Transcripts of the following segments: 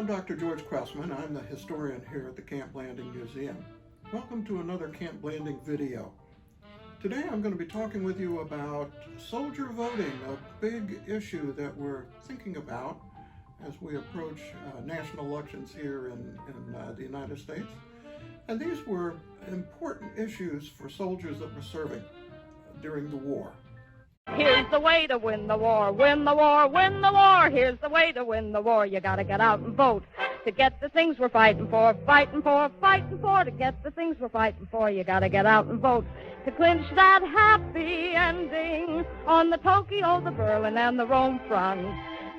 Dr. George Cressman. I'm the historian here at the Camp Blanding Museum. Welcome to another Camp Blanding video. Today I'm going to be talking with you about soldier voting, a big issue that we're thinking about as we approach national elections here in the United States. And these were important issues for soldiers that were serving during the war. Here's the way to win the war, win the war, win the war. Here's the way to win the war. You gotta get out and vote to get the things we're fighting for, fighting for, fighting for. To get the things we're fighting for, you gotta get out and vote to clinch that happy ending on the Tokyo, the Berlin, and the Rome front.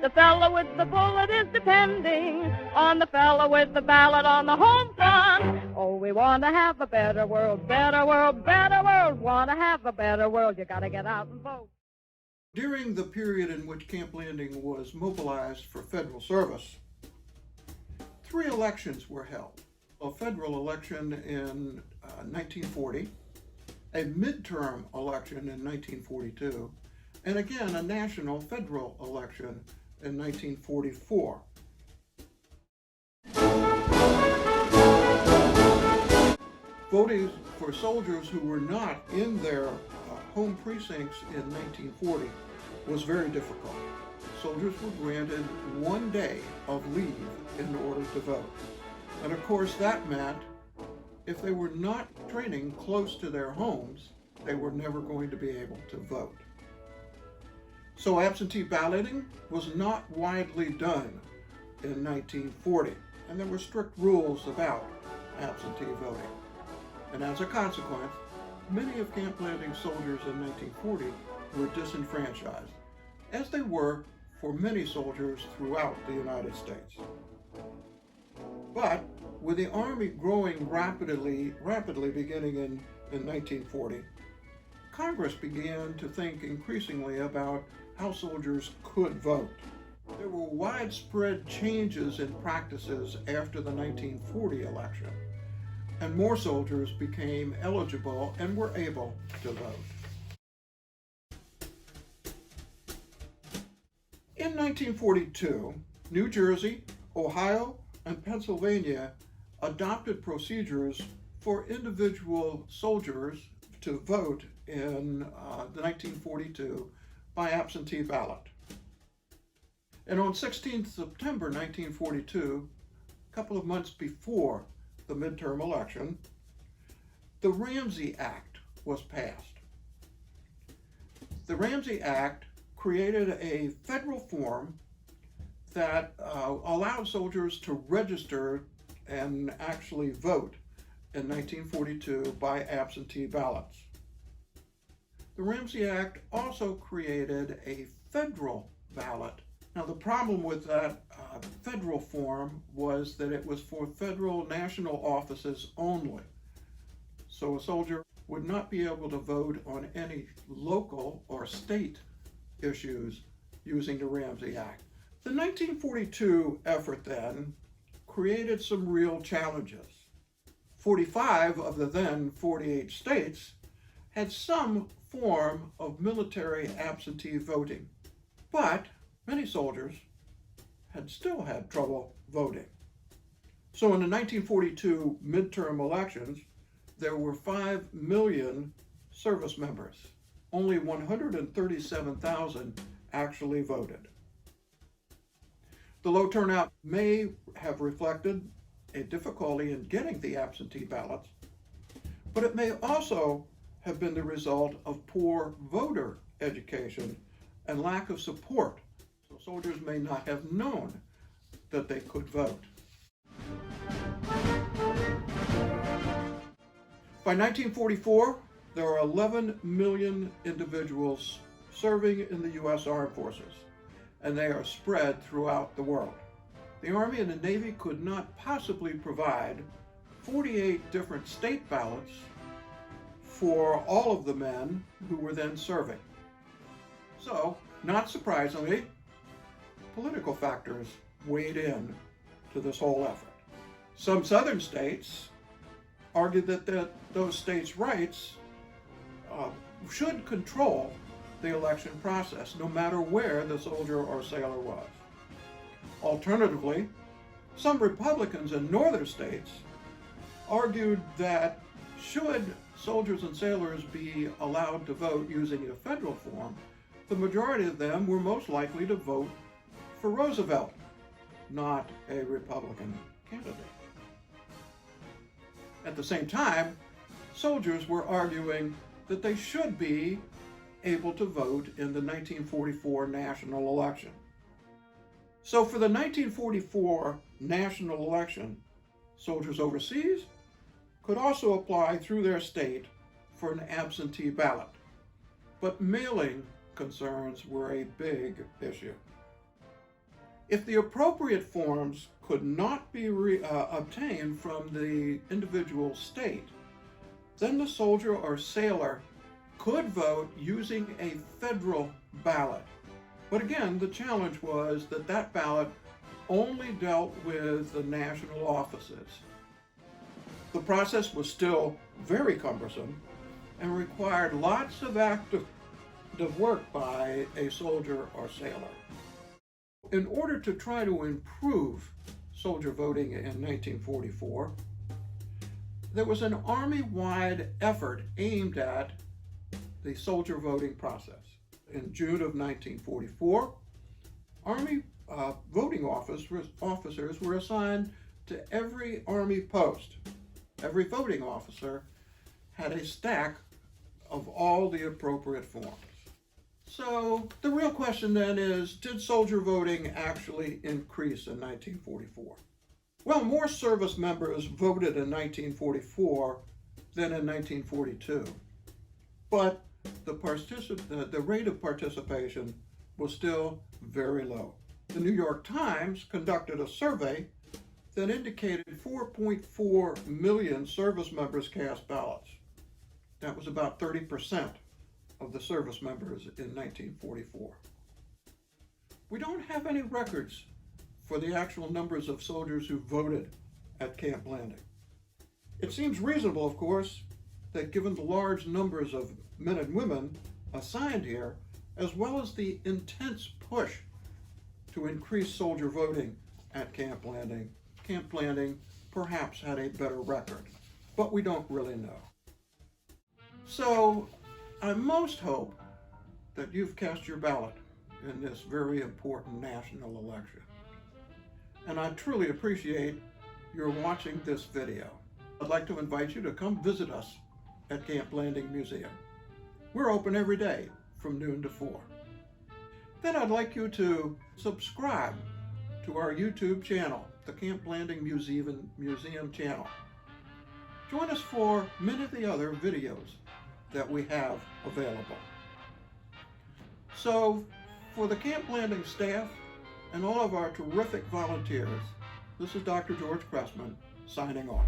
The fellow with the bullet is depending on the fellow with the ballot on the home front. Oh, we want to have a better world, better world, better world. Want to have a better world, you gotta get out and vote. During the period in which Camp Blanding was mobilized for federal service, 3 elections were held. A federal election in 1940, a midterm election in 1942, and again a national federal election in 1944. Voting for soldiers who were not in their home precincts in 1940 was very difficult. Soldiers were granted 1 day of leave in order to vote. And of course that meant if they were not training close to their homes, they were never going to be able to vote. So absentee balloting was not widely done in 1940, and there were strict rules about absentee voting. And as a consequence, many of Camp Blanding's soldiers in 1940 were disenfranchised, as they were for many soldiers throughout the United States. But with the Army growing rapidly beginning in 1940, Congress began to think increasingly about how soldiers could vote. There were widespread changes in practices after the 1940 election, and more soldiers became eligible and were able to vote. In 1942, New Jersey, Ohio, and Pennsylvania adopted procedures for individual soldiers to vote in 1942 by absentee ballot. And on 16th September 1942, a couple of months before the midterm election, the Ramsey Act was passed. The Ramsey Act created a federal form that allowed soldiers to register and actually vote in 1942 by absentee ballots. The Ramsey Act also created a federal ballot. Now the problem with that federal form was that it was for federal national offices only. So a soldier would not be able to vote on any local or state issues using the Ramsey Act. The 1942 effort then created some real challenges. 45 of the then 48 states had some form of military absentee voting, but many soldiers had still had trouble voting. So in the 1942 midterm elections, there were 5 million service members. Only 137,000 actually voted. The low turnout may have reflected a difficulty in getting the absentee ballots, but it may also have been the result of poor voter education and lack of support. So soldiers may not have known that they could vote. By 1944, there are 11 million individuals serving in the U.S. Armed Forces, and they are spread throughout the world. The Army and the Navy could not possibly provide 48 different state ballots for all of the men who were then serving. So, not surprisingly, political factors weighed in to this whole effort. Some southern states argued that those states' rights should control the election process, no matter where the soldier or sailor was. Alternatively, Some Republicans in northern states argued that should soldiers and sailors be allowed to vote using a federal form, the majority of them were most likely to vote for Roosevelt, not a Republican candidate. At the same time, soldiers were arguing that they should be able to vote in the 1944 national election. So for the 1944 national election, soldiers overseas could also apply through their state for an absentee ballot. But mailing concerns were a big issue. If the appropriate forms could not be obtained from the individual state, then the soldier or sailor could vote using a federal ballot. But again, the challenge was that that ballot only dealt with the national offices. The process was still very cumbersome and required lots of active work by a soldier or sailor. In order to try to improve soldier voting in 1944, there was an Army-wide effort aimed at the soldier voting process. In June of 1944, Army voting officers were assigned to every Army post. Every voting officer had a stack of all the appropriate forms. So the real question then is, did soldier voting actually increase in 1944? Well, more service members voted in 1944 than in 1942, but the rate of participation was still very low. The New York Times conducted a survey that indicated 4.4 million service members cast ballots. That was about 30% of the service members in 1944. We don't have any records for the actual numbers of soldiers who voted at Camp Landing. It seems reasonable, of course, that given the large numbers of men and women assigned here, as well as the intense push to increase soldier voting at Camp Landing perhaps had a better record, but we don't really know. So I most hope that you've cast your ballot in this very important national election. And I truly appreciate your watching this video. I'd like to invite you to come visit us at Camp Landing Museum. We're open every day from noon to 4. Then I'd like you to subscribe to our YouTube channel, the Camp Landing Museum channel. Join us for many of the other videos that we have available. So, for the Camp Landing staff and all of our terrific volunteers, this is Dr. George Cressman signing off.